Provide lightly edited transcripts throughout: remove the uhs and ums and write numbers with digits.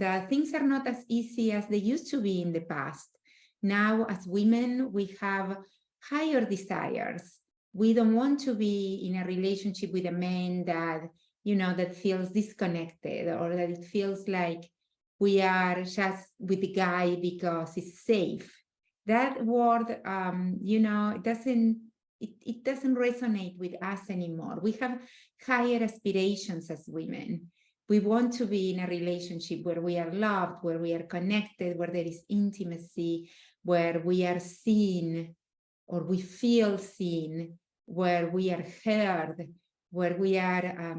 and things are not as easy as they used to be in the past. Now, as women, we have higher desires. We don't want to be in a relationship with a man that, you know, that feels disconnected, or that it feels like we are just with the guy because it's safe. That word, you know, it doesn't resonate with us anymore. We have higher aspirations as women. We want to be in a relationship where we are loved, where we are connected, where there is intimacy, where we are seen, or we feel seen, where we are heard, where we are,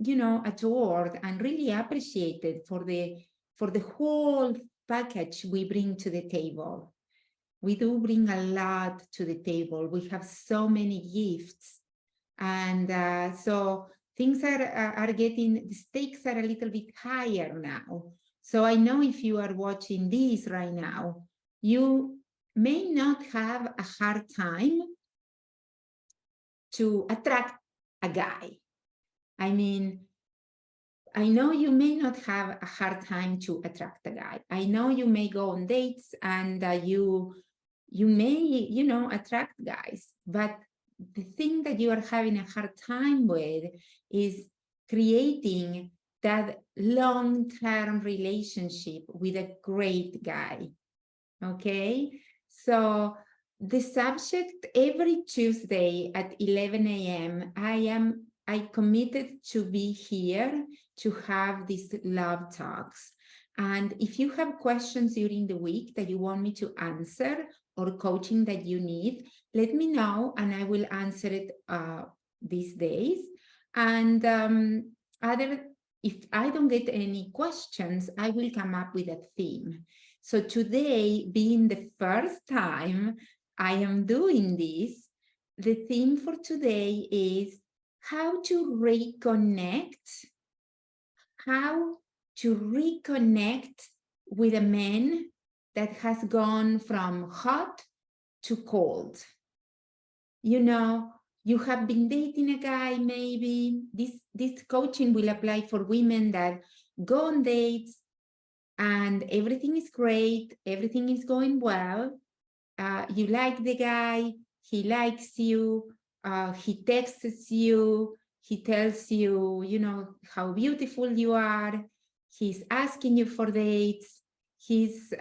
you know, adored and really appreciated for the whole package we bring to the table. We do bring a lot to the table. We have so many gifts, and so things are getting, the stakes are a little bit higher now. So I know if you are watching this right now, you may not have a hard time to attract a guy. I mean, I know you may not have a hard time to attract a guy. I know you may go on dates and you may, you know, attract guys, but the thing that you are having a hard time with is creating that long-term relationship with a great guy. Okay, so the subject, every Tuesday at 11 a.m. I committed to be here to have these love talks. And if you have questions during the week that you want me to answer, or coaching that you need, let me know and I will answer it these days. And if I don't get any questions, I will come up with a theme. So today, being the first time I am doing this, the theme for today is how to reconnect with a man that has gone from hot to cold. You know, you have been dating a guy, maybe. This coaching will apply for women that go on dates and everything is great, everything is going well. You like the guy, he likes you, he texts you, he tells you, you know, how beautiful you are, he's asking you for dates, he's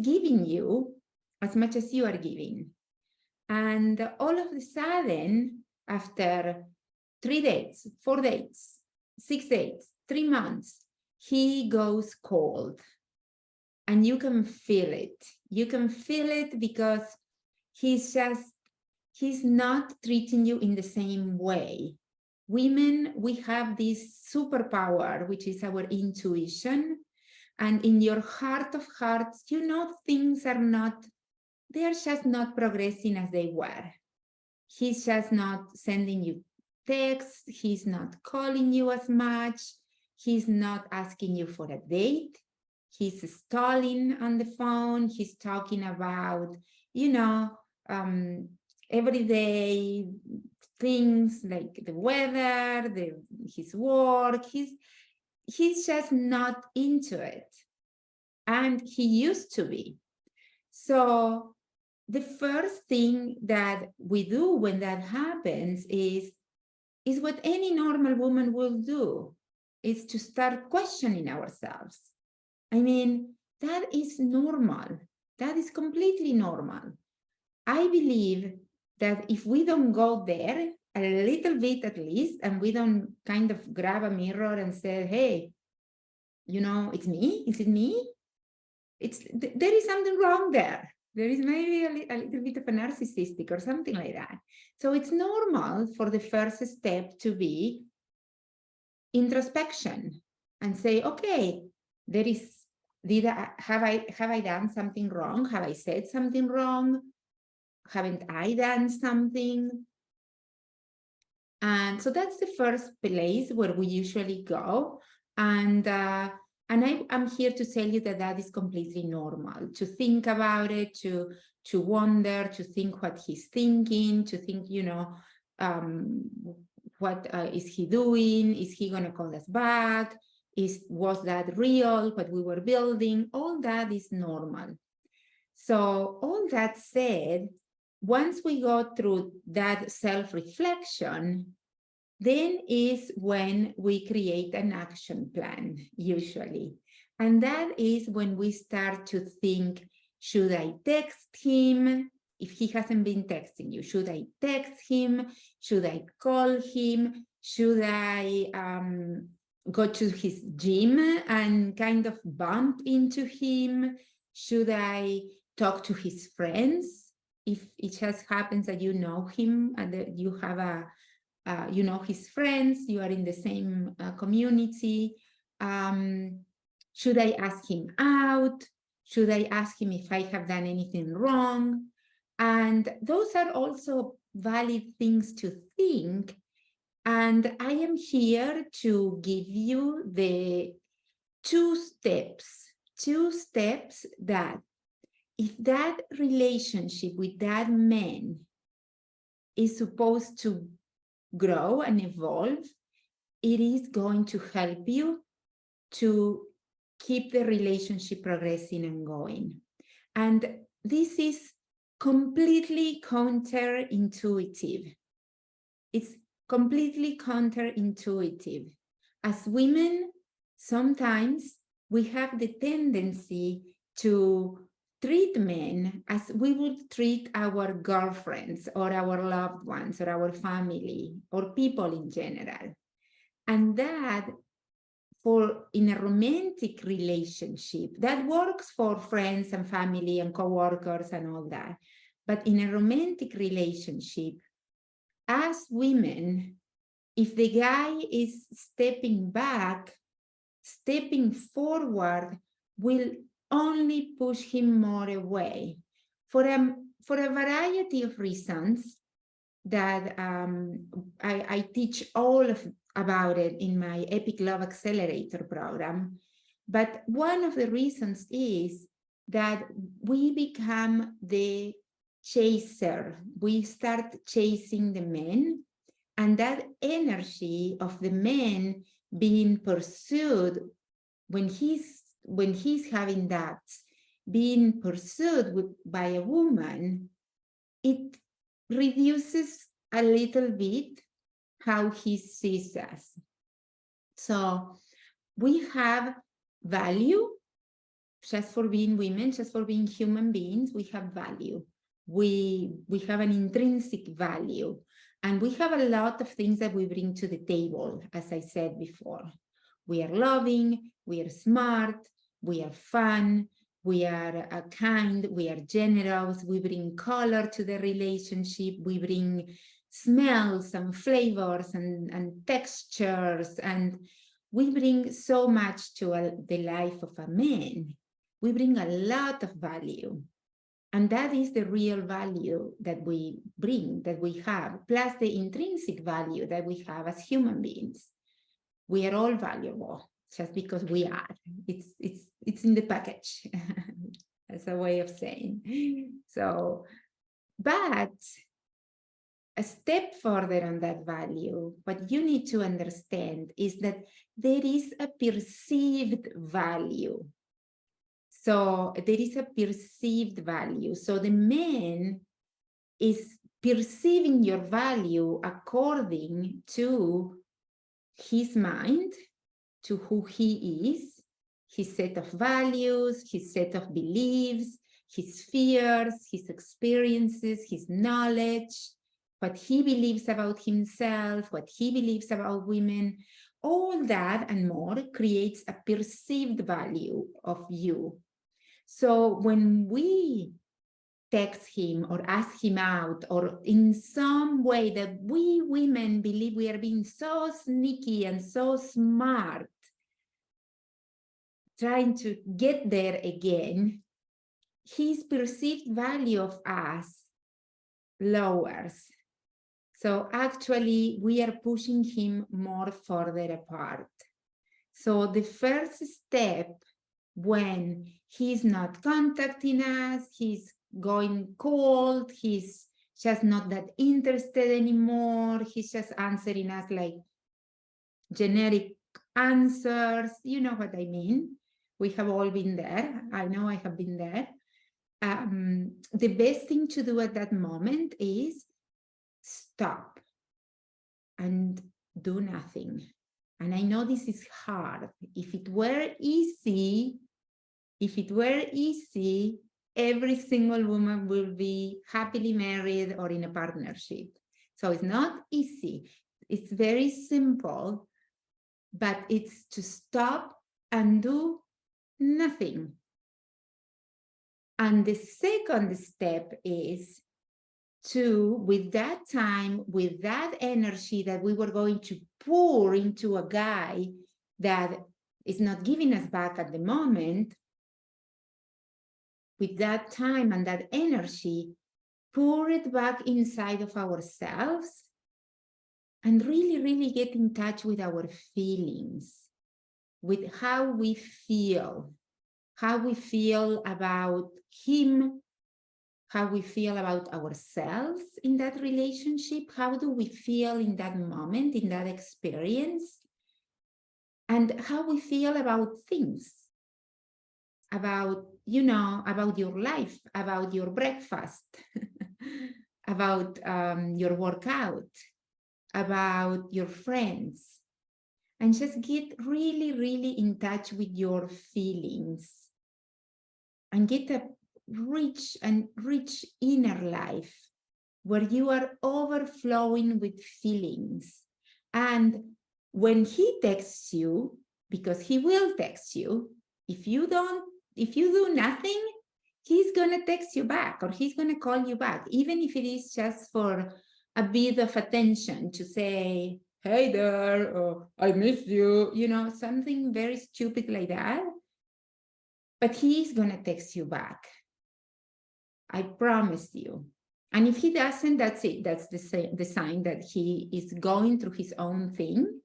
giving you as much as you are giving. And all of a sudden, after 3 dates, 4 dates, 6 dates, 3 months, he goes cold. And you can feel it. You can feel it because he's not treating you in the same way. Women, we have this superpower, which is our intuition. And in your heart of hearts, you know, things are they're just not progressing as they were. He's just not sending you texts. He's not calling you as much. He's not asking you for a date. He's stalling on the phone. He's talking about, you know, everyday things like the weather, his work. He's just not into it. And he used to be. So the first thing that we do when that happens is what any normal woman will do, is to start questioning ourselves. I mean, that is normal. That is completely normal. I believe that if we don't go there a little bit at least, and we don't kind of grab a mirror and say, hey, you know, it's me, is it me? There is something wrong there. There is maybe a little bit of a narcissistic or something like that. So it's normal for the first step to be introspection and say, okay, have I done something wrong? Have I said something wrong? Haven't I done something? And so that's the first place where we usually go. And I'm here to tell you that is completely normal, to think about it, to wonder, to think what he's thinking, to think, you know, what is he doing? Is he going to call us back? Was that real, what we were building? All that is normal. So all that said, once we go through that self-reflection, then is when we create an action plan, usually. And that is when we start to think, should I text him? If he hasn't been texting you, should I text him? Should I call him? Should I go to his gym and kind of bump into him? Should I talk to his friends? If it just happens that you know him and that you have you know his friends, you are in the same community. Should I ask him out? Should I ask him if I have done anything wrong? And those are also valid things to think. And I am here to give you the two steps that if that relationship with that man is supposed to grow and evolve, it is going to help you to keep the relationship progressing and going. And this is completely counterintuitive. It's completely counterintuitive. As women, sometimes we have the tendency to treat men as we would treat our girlfriends or our loved ones or our family or people in general. And that in a romantic relationship, that works for friends and family and coworkers and all that. But in a romantic relationship, as women, if the guy is stepping back, stepping forward will only push him more away for a variety of reasons that I teach all about it in my Epic Love Accelerator program. But one of the reasons is that we become the chaser. We start chasing the men, and that energy of the man being pursued when he's having that, being pursued by a woman, it reduces a little bit how he sees us. So we have value just for being women, just for being human beings. We have value. We have an intrinsic value, and we have a lot of things that we bring to the table, as I said before. We are loving, we are smart, we are fun, we are kind, we are generous, we bring color to the relationship, we bring smells and flavors and textures, and we bring so much to the life of a man. We bring a lot of value. And that is the real value that we bring, that we have, plus the intrinsic value that we have as human beings. We are all valuable just because we are. It's in the package. That's a way of saying. So, but a step further on that value, what you need to understand is that there is a perceived value. So there is a perceived value. So the man is perceiving your value according to his mind, to who he is, his set of values, his set of beliefs, his fears, his experiences, his knowledge, what he believes about himself, what he believes about women. All that and more creates a perceived value of you. So when we text him or ask him out, or in some way that we women believe we are being so sneaky and so smart, trying to get there again, his perceived value of us lowers. So actually, we are pushing him more further apart. So the first step, when he's not contacting us, he's going cold, he's just not that interested anymore, he's just answering us like generic answers. You know what I mean? We have all been there. I know I have been there. The best thing to do at that moment is stop and do nothing. And I know this is hard. If it were easy, every single woman will be happily married or in a partnership. So it's not easy. It's very simple, but it's to stop and do nothing. And the second step is to, with that time, with that energy that we were going to pour into a guy that is not giving us back at the moment, with that time and that energy, pour it back inside of ourselves and really, really get in touch with our feelings, with how we feel about him, how we feel about ourselves in that relationship, how do we feel in that moment, in that experience, and how we feel about things, about, you know, about your life, about your breakfast, about your workout, about your friends, and just get really, really in touch with your feelings and get a rich inner life where you are overflowing with feelings. And when he texts you, because he will text you, if you do nothing, he's gonna text you back or he's gonna call you back, even if it is just for a bit of attention, to say, hey there, or I miss you, you know, something very stupid like that. But he's gonna text you back. I promise you. And if he doesn't, that's it. That's the sign that he is going through his own thing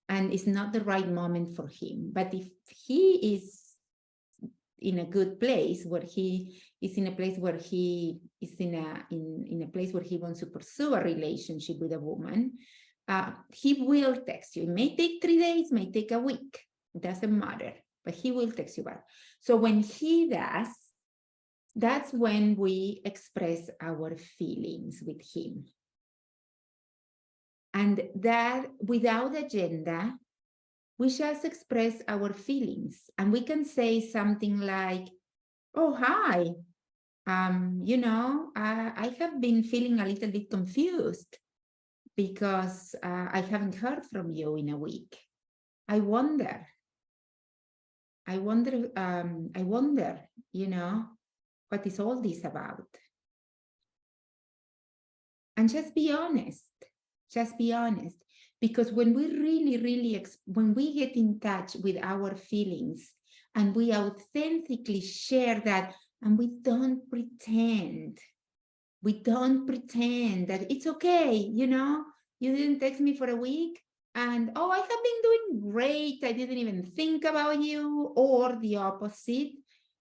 and it's not the right moment for him. But if he is in a good place, where he is in a place where he is in a place where he wants to pursue a relationship with a woman, he will text you. It may take 3 days, may take a week. It doesn't matter, but he will text you back. So when he does, that's when we express our feelings with him. And that, without agenda, we just express our feelings. And we can say something like, oh, hi, you know, I have been feeling a little bit confused because I haven't heard from you in a week. I wonder, you know, what is all this about? And just be honest. Just be honest. Because when we really, when we get in touch with our feelings and we authentically share that, and we don't pretend that it's okay, you know, you didn't text me for a week and, oh, I have been doing great, I didn't even think about you, or the opposite.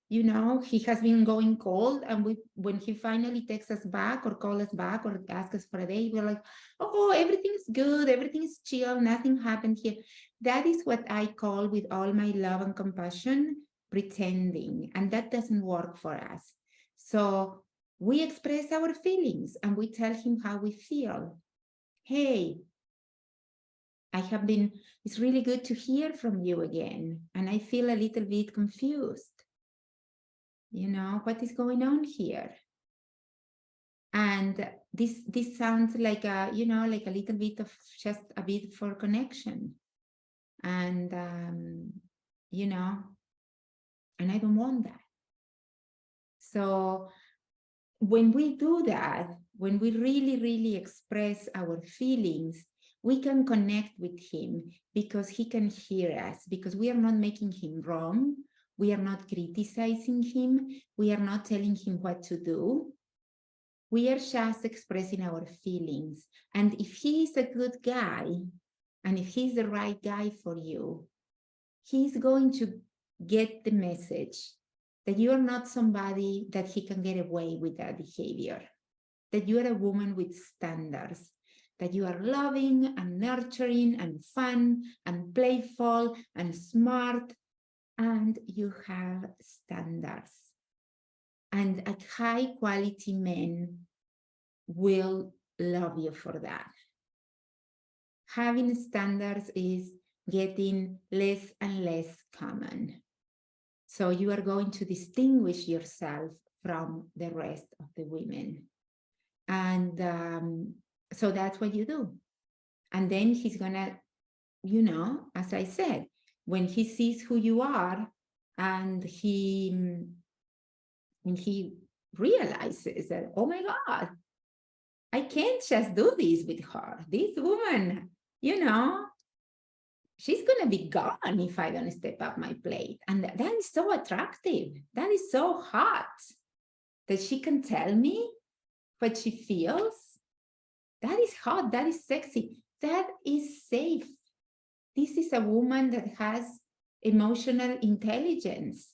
You know, he has been going cold, and when he finally texts us back or calls us back or asks us for a day, we're like, oh, everything's good, everything's chill, nothing happened here. That is what I call, with all my love and compassion, pretending, and that doesn't work for us. So we express our feelings and we tell him how we feel. Hey, it's really good to hear from you again, and I feel a little bit confused. You know, what is going on here? And this sounds like a, you know, like a little bit of just a bit for connection. And, you know, and I don't want that. So when we do that, when we really express our feelings, we can connect with him because he can hear us, because we are not making him wrong. We are not criticizing him. We are not telling him what to do. We are just expressing our feelings. And if he is a good guy, and if he's the right guy for you, he's going to get the message that you are not somebody that he can get away with that behavior, that you are a woman with standards, that you are loving and nurturing and fun and playful and smart, and you have standards. And a high quality men will love you for that. Having standards is getting less and less common. So you are going to distinguish yourself from the rest of the women. And so that's what you do. And then he's gonna, you know, as I said, when he sees who you are and he realizes that, oh my God, I can't just do this with her. This woman, you know, she's going to be gone if I don't step up my plate. And that is so attractive. That is so hot that she can tell me what she feels. That is hot. That is sexy. That is safe. This is a woman that has emotional intelligence.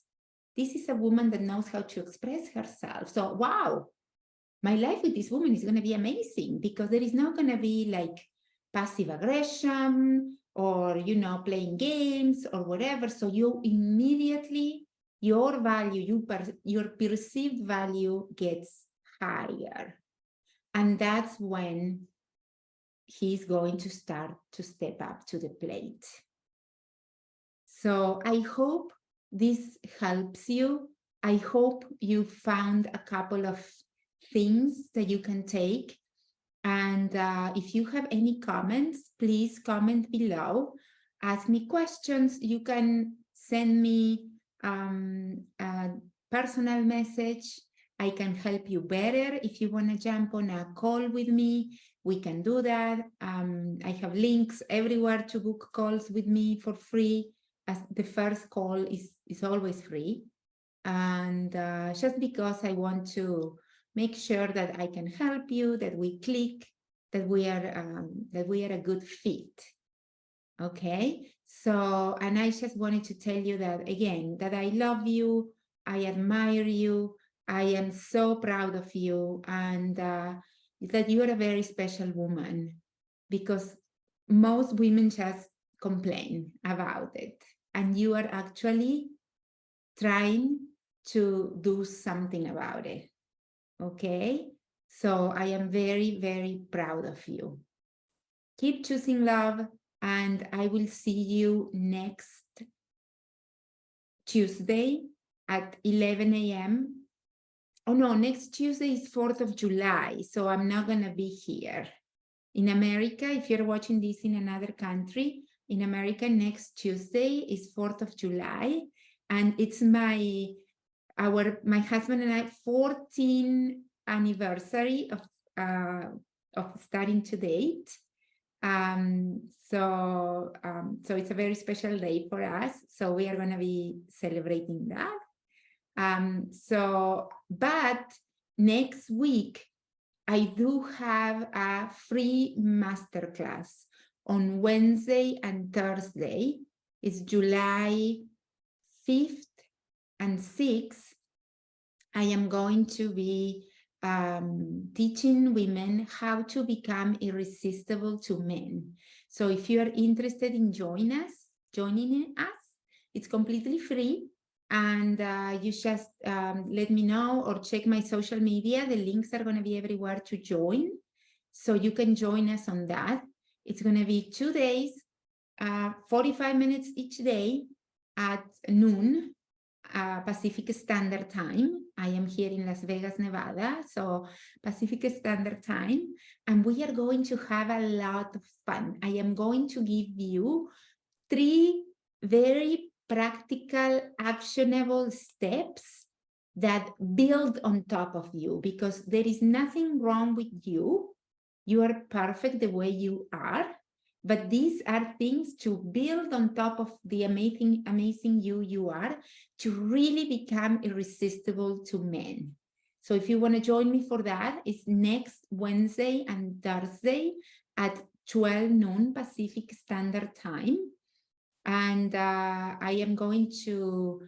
This is a woman that knows how to express herself. So, wow, my life with this woman is going to be amazing, because there is not going to be like passive aggression or, you know, playing games or whatever. So you immediately, your value, your perceived value gets higher. And that's when he's going to start to step up to the plate. So I hope this helps you. I hope you found a couple of things that you can take. And if you have any comments, please comment below. Ask me questions. You can send me a personal message. I can help you better. If you want to jump on a call with me, we can do that. I have links everywhere to book calls with me for free, as the first call is always free. And just because I want to make sure that I can help you, that we click, that we are a good fit. Okay, so, and I just wanted to tell you that again, that I love you, I admire you, I am so proud of you, and that you are a very special woman, because most women just complain about it, and you are actually trying to do something about it. Okay, so I am very, very proud of you. Keep choosing love, and I will see you next Tuesday at 11 a.m. Oh no, next Tuesday is 4th of July, so I'm not going to be here. In America, if you're watching this in another country, in America, next Tuesday is 4th of July, and it's my husband and I 14th anniversary of starting to date. So it's a very special day for us. So we are going to be celebrating that. But next week, I do have a free masterclass on Wednesday and Thursday. It's July 5th and 6th. I am going to be teaching women how to become irresistible to men. So if you are interested in joining us, it's completely free. And you just let me know or check my social media. The links are going to be everywhere to join. So you can join us on that. It's going to be 2 days, 45 minutes each day at noon. Pacific Standard Time. I am here in Las Vegas, Nevada, so Pacific Standard Time, and we are going to have a lot of fun. I am going to give you 3 very practical, actionable steps that build on top of you, because there is nothing wrong with you. You are perfect the way you are. But these are things to build on top of the amazing you are, to really become irresistible to men. So if you want to join me for that, it's next Wednesday and Thursday at 12 noon Pacific Standard Time. And I am going to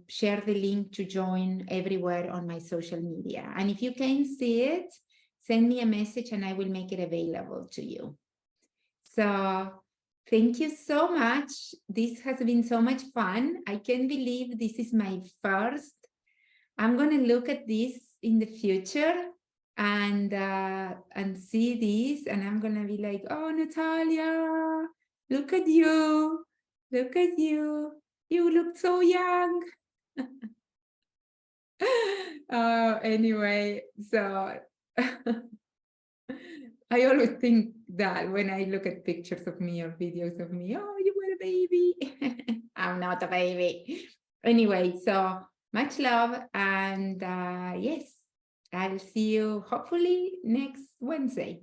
share the link to join everywhere on my social media. And if you can see it, send me a message and I will make it available to you. So thank you so much. This has been so much fun. I can't believe this is my first. I'm going to look at this in the future and see this, and I'm going to be like, oh, Natalia, look at you. Look at you. You look so young. Anyway, so I always think that when I look at pictures of me or videos of me, oh, you were a baby. I'm not a baby. Anyway, so much love. And yes, I'll see you hopefully next Wednesday.